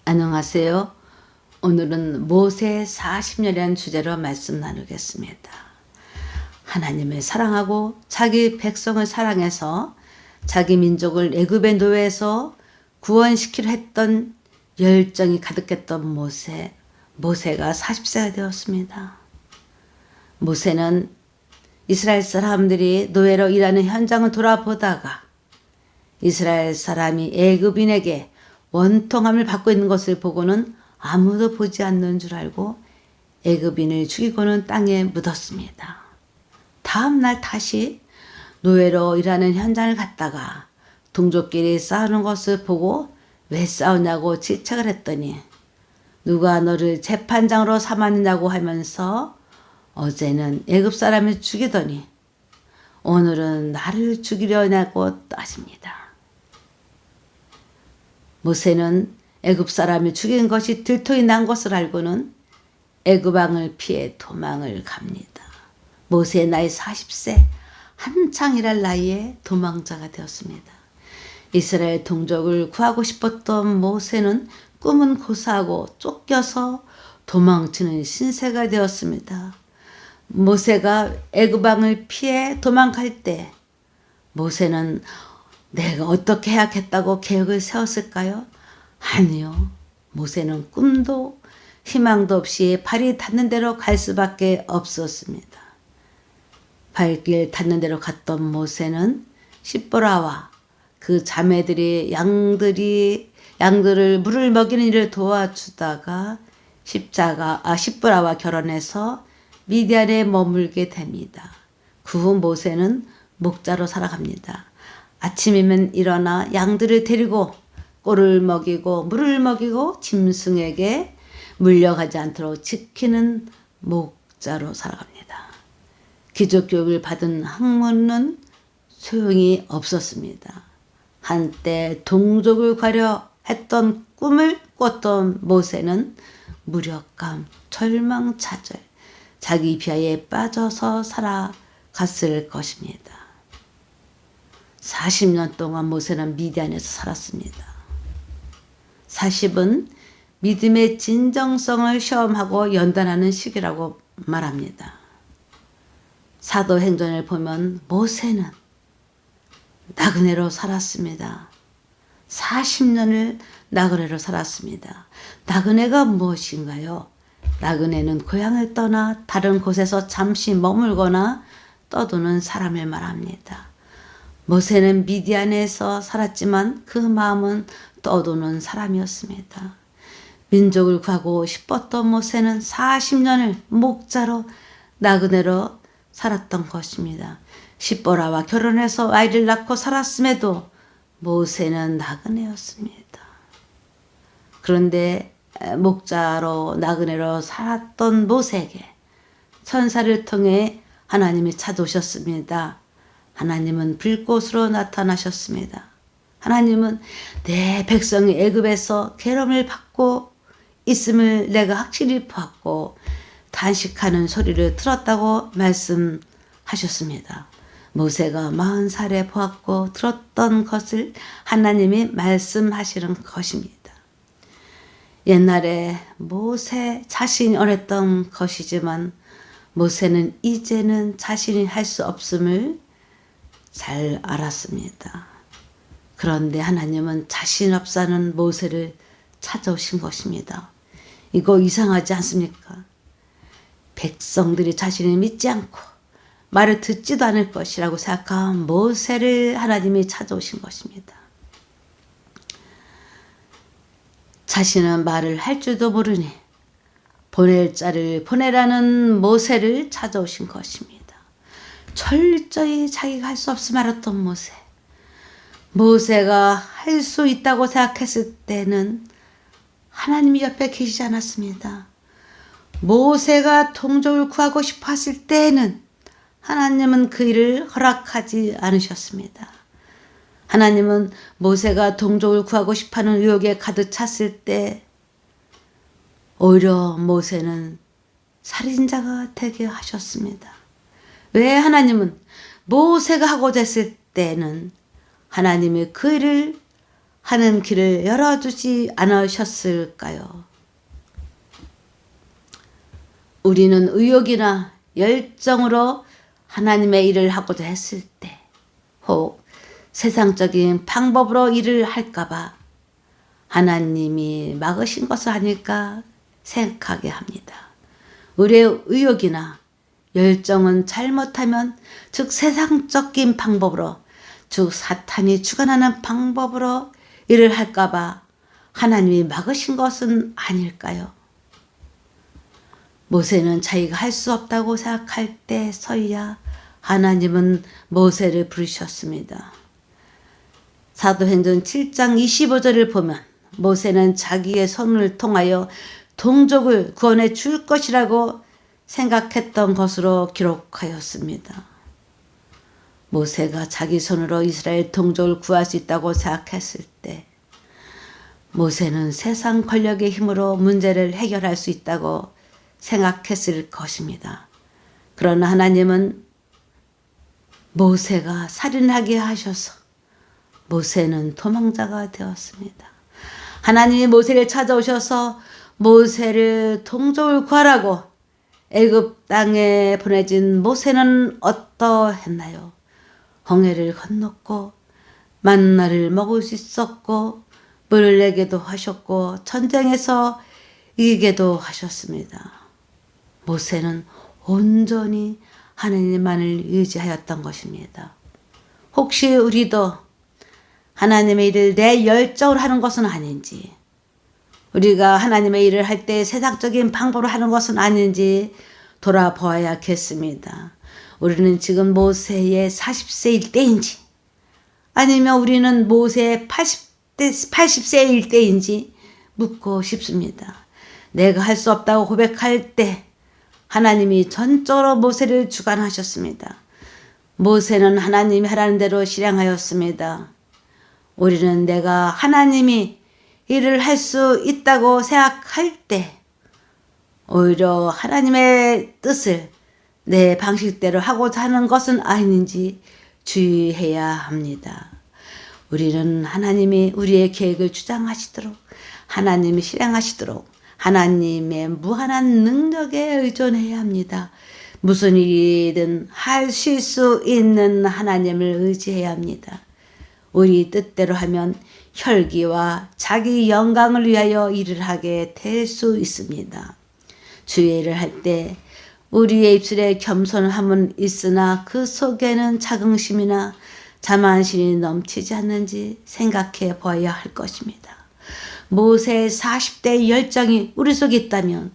안녕하세요. 오늘은 모세 40년이라는 주제로 말씀 나누겠습니다. 하나님을 사랑하고 자기 백성을 사랑해서 자기 민족을 애굽의 노예에서 구원시키려 했던 열정이 가득했던 모세가 40세가 되었습니다. 모세는 이스라엘 사람들이 노예로 일하는 현장을 돌아보다가 이스라엘 사람이 애굽인에게 원통함을 받고 있는 것을 보고는 아무도 보지 않는 줄 알고 애굽인을 죽이고는 땅에 묻었습니다. 다음 날 다시 노예로 일하는 현장을 갔다가 동족끼리 싸우는 것을 보고 왜 싸우냐고 질책을 했더니 누가 너를 재판장으로 삼았느냐고 하면서 어제는 애굽 사람을 죽이더니 오늘은 나를 죽이려냐고 따집니다. 모세는 애굽 사람이 죽인 것이 들통이 난 것을 알고는 애굽 왕을 피해 도망을 갑니다. 모세의 나이 40세 한창 일할 나이에 도망자가 되었습니다. 이스라엘 동족을 구하고 싶었던 모세는 꿈은 고사하고 쫓겨서 도망치는 신세가 되었습니다. 모세가 애굽 왕을 피해 도망갈 때 모세는 내가 어떻게 해야겠다고 계획을 세웠을까요? 아니요. 모세는 꿈도 희망도 없이 발이 닿는 대로 갈 수밖에 없었습니다. 발길 닿는 대로 갔던 모세는 십보라와 그 자매들이 양들을 물을 먹이는 일을 도와주다가 십보라와 결혼해서 미디안에 머물게 됩니다. 그 후 모세는 목자로 살아갑니다. 아침이면 일어나 양들을 데리고 꼴을 먹이고 물을 먹이고 짐승에게 물려가지 않도록 지키는 목자로 살아갑니다. 기독교육을 받은 학문은 소용이 없었습니다. 한때 동족을 구하려 했던 꿈을 꿨던 모세는 무력감, 절망차절, 자기 비하에 빠져서 살아갔을 것입니다. 40년 동안 모세는 미디안에서 살았습니다. 40은 믿음의 진정성을 시험하고 연단하는 시기라고 말합니다. 사도행전을 보면 모세는 나그네로 살았습니다. 40년을 나그네로 살았습니다. 나그네가 무엇인가요? 나그네는 고향을 떠나 다른 곳에서 잠시 머물거나 떠도는 사람을 말합니다. 모세는 미디안에서 살았지만 그 마음은 떠도는 사람이었습니다. 민족을 구하고 싶었던 모세는 40년을 목자로 나그네로 살았던 것입니다. 십보라와 결혼해서 아이를 낳고 살았음에도 모세는 나그네였습니다. 그런데 목자로 나그네로 살았던 모세에게 천사를 통해 하나님이 찾아오셨습니다. 하나님은 불꽃으로 나타나셨습니다. 하나님은 내 백성이 애굽에서 괴로움을 받고 있음을 내가 확실히 보았고 탄식하는 소리를 들었다고 말씀하셨습니다. 모세가 40살에 보았고 들었던 것을 하나님이 말씀하시는 것입니다. 옛날에 모세 자신이 원했던 것이지만 모세는 이제는 자신이 할 수 없음을 잘 알았습니다. 그런데 하나님은 자신 없사는 모세를 찾아오신 것입니다. 이거 이상하지 않습니까? 백성들이 자신을 믿지 않고 말을 듣지도 않을 것이라고 생각한 모세를 하나님이 찾아오신 것입니다. 자신은 말을 할 줄도 모르니 보낼 자를 보내라는 모세를 찾아오신 것입니다. 철저히 자기가 할 수 없음 알았던 모세. 모세가 할 수 있다고 생각했을 때는 하나님이 옆에 계시지 않았습니다. 모세가 동족을 구하고 싶어 했을 때는 하나님은 그 일을 허락하지 않으셨습니다. 하나님은 모세가 동족을 구하고 싶어하는 의욕에 가득 찼을 때 오히려 모세는 살인자가 되게 하셨습니다. 왜 하나님은 모세가 하고자 했을 때는 하나님이 그 일을 하는 길을 열어주지 않으셨을까요? 우리는 의욕이나 열정으로 하나님의 일을 하고자 했을 때, 혹 세상적인 방법으로 일을 할까봐 하나님이 막으신 것은 아닐까 생각하게 합니다. 우리의 의욕이나 열정은 잘못하면, 즉 세상적인 방법으로, 즉 사탄이 주관하는 방법으로 일을 할까봐 하나님이 막으신 것은 아닐까요? 모세는 자기가 할 수 없다고 생각할 때서야 하나님은 모세를 부르셨습니다. 사도행전 7장 25절을 보면 모세는 자기의 손을 통하여 동족을 구원해 줄 것이라고 생각했던 것으로 기록하였습니다. 모세가 자기 손으로 이스라엘 동족을 구할 수 있다고 생각했을 때 모세는 세상 권력의 힘으로 문제를 해결할 수 있다고 생각했을 것입니다. 그러나 하나님은 모세가 살인하게 하셔서 모세는 도망자가 되었습니다. 하나님이 모세를 찾아오셔서 모세를 동족을 구하라고 애굽 땅에 보내진 모세는 어떠했나요? 홍해를 건넜고 만나를 먹을 수 있었고 물을 내게도 하셨고 전쟁에서 이기게도 하셨습니다. 모세는 온전히 하나님만을 의지하였던 것입니다. 혹시 우리도 하나님의 일을 내 열정으로 하는 것은 아닌지, 우리가 하나님의 일을 할 때 세상적인 방법으로 하는 것은 아닌지 돌아보아야겠습니다. 우리는 지금 모세의 40세일 때인지, 아니면 우리는 모세의 80세일 때인지 묻고 싶습니다. 내가 할 수 없다고 고백할 때 하나님이 전적으로 모세를 주관하셨습니다. 모세는 하나님이 하라는 대로 실행하였습니다. 우리는 내가 하나님이 일을 할 수 있다고 생각할 때 오히려 하나님의 뜻을 내 방식대로 하고자 하는 것은 아닌지 주의해야 합니다. 우리는 하나님이 우리의 계획을 주장하시도록, 하나님이 실행하시도록 하나님의 무한한 능력에 의존해야 합니다. 무슨 일이든 하실 수 있는 하나님을 의지해야 합니다. 우리 뜻대로 하면 혈기와 자기 영광을 위하여 일을 하게 될 수 있습니다. 주의 일을 할 때 우리의 입술에 겸손함은 있으나 그 속에는 자긍심이나 자만심이 넘치지 않는지 생각해 보아야 할 것입니다. 모세의 40대의 열정이 우리 속에 있다면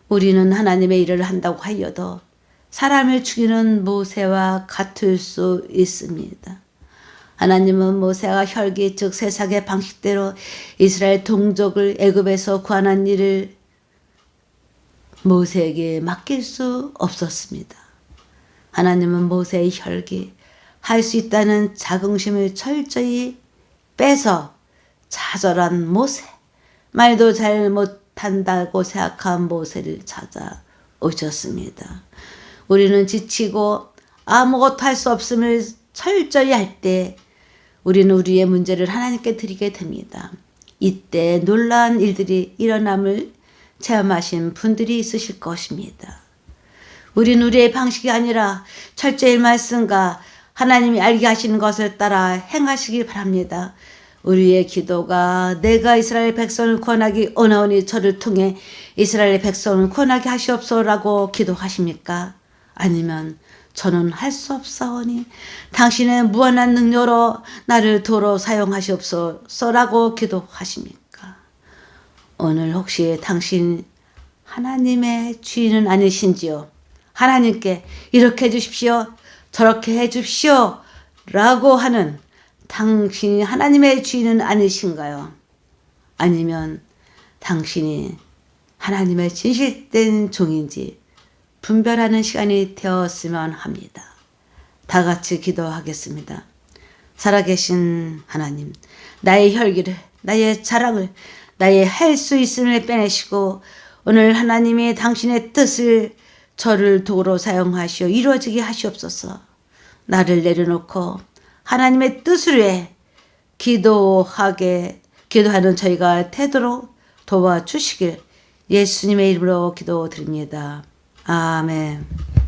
우리는 하나님의 일을 한다고 하여도 사람을 죽이는 모세와 같을 수 있습니다. 하나님은 모세가 혈기 즉 세상의 방식대로 이스라엘 동족을 애굽에서 구하는 일을 모세에게 맡길 수 없었습니다. 하나님은 모세의 혈기, 할 수 있다는 자긍심을 철저히 빼서 좌절한 모세, 말도 잘 못한다고 생각한 모세를 찾아오셨습니다. 우리는 지치고 아무것도 할 수 없음을 철저히 할 때 우리는 우리의 문제를 하나님께 드리게 됩니다. 이때 놀라운 일들이 일어남을 체험하신 분들이 있으실 것입니다. 우리는 우리의 방식이 아니라 철저히 말씀과 하나님이 알게 하시는 것을 따라 행하시기 바랍니다. 우리의 기도가 내가 이스라엘 백성을 구원하기 원하오니 저를 통해 이스라엘 백성을 구원하게 하시옵소서라고 기도하십니까? 아니면 저는 할 수 없사오니 당신의 무한한 능력으로 나를 도로 사용하시옵소서라고 기도하십니까? 오늘 혹시 당신 하나님의 주인은 아니신지요? 하나님께 이렇게 해주십시오, 저렇게 해주십시오 라고 하는 당신이 하나님의 주인은 아니신가요? 아니면 당신이 하나님의 진실된 종인지 분별하는 시간이 되었으면 합니다. 다 같이 기도하겠습니다. 살아계신 하나님, 나의 혈기를, 나의 자랑을, 나의 할 수 있음을 빼내시고 오늘 하나님이 당신의 뜻을 저를 도구로 사용하시어 이루어지게 하시옵소서. 나를 내려놓고 하나님의 뜻을 위해 기도하는 저희가 되도록 도와주시길 예수님의 이름으로 기도드립니다. 아멘.